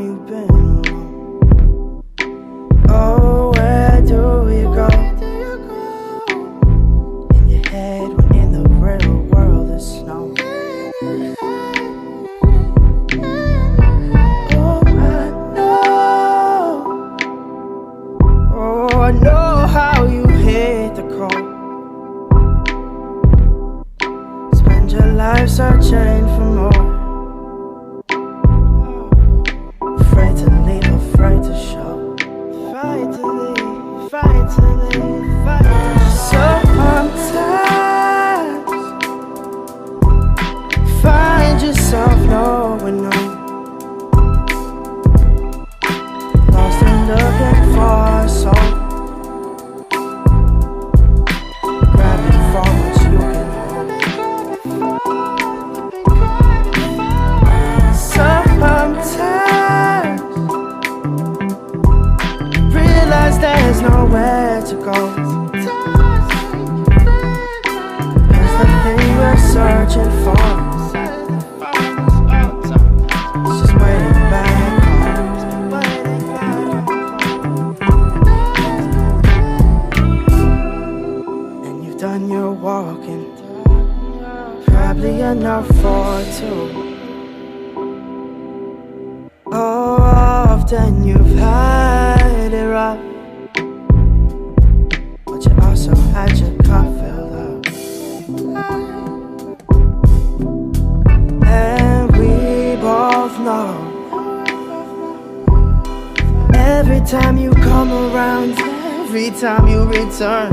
you been alone? Oh, where do you go? In your head when in the real world there's snow. I know how you hate the cold. Spend your life searching for more. Afraid to leave, afraid to show. Fight to leave, fight to leave, fight to show. Sometimes find yourself knowing no. Lost and looking for a soul. There's nowhere to go. Cause the thing we're searching for is just waiting back home. And you've done your walking, probably enough for two. Oh, often you've had it rough, but you also had your cup filled up. And we both know every time you come around, every time you return,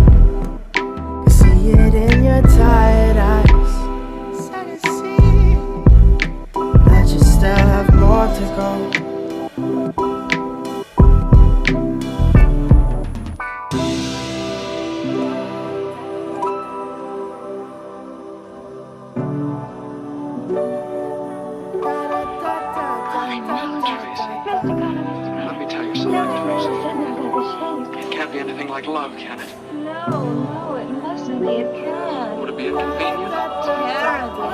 I see it in your tired eyes that you still have more to go. Let me tell you something, Tracy. It can't be anything like love, can it? No, it mustn't be. It can't. Would it be inconvenient? Terribly.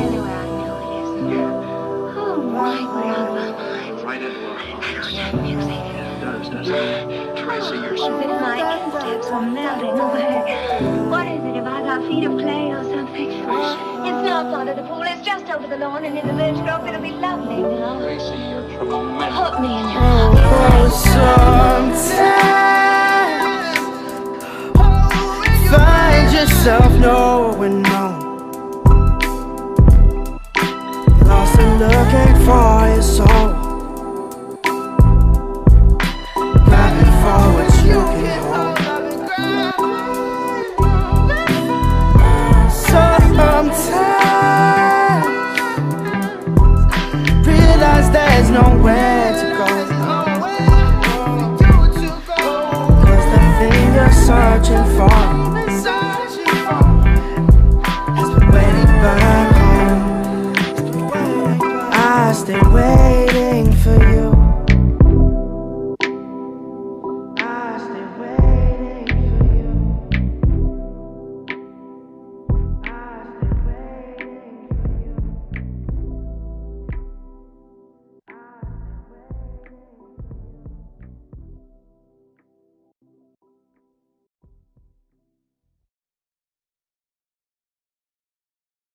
Anyway, I know it isn't. Oh, right where Right into our hearts. music. It does, doesn't it? Tracy, you're so... As if my instincts were melting away. What is it, if I got feet of clay or something? It's not under the pool, it's just over the lawn and in the village grove. It'll be lovely now. Tracy, you're tremendous. Put me in your So